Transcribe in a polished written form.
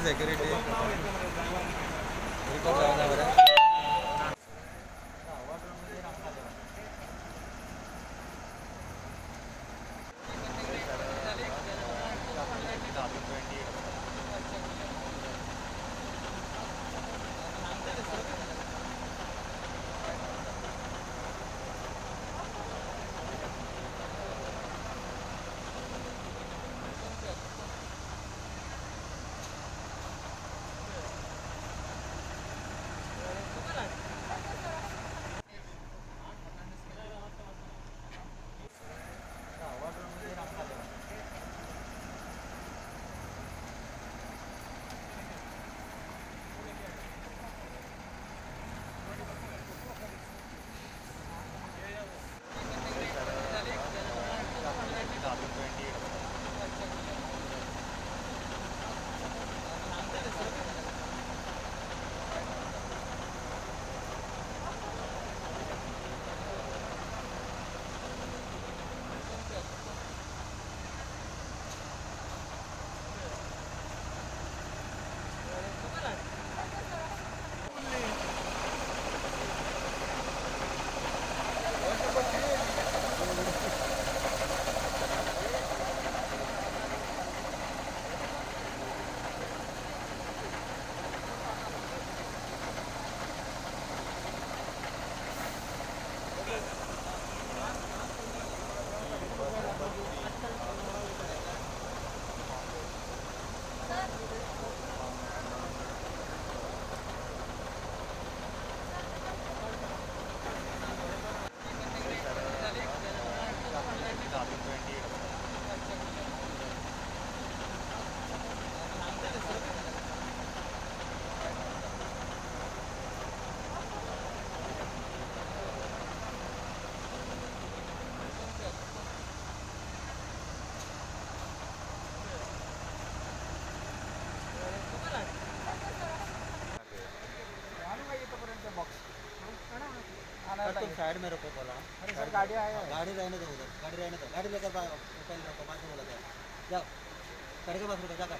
Security तुम side में रुको बोला। अरे सर गाड़ी आया है। गाड़ी रहने दो उधर, गाड़ी रहने दो, गाड़ी लेकर मोबाइल रखो, बाद में बोला जाए। जाओ करके बस रुको, जा कर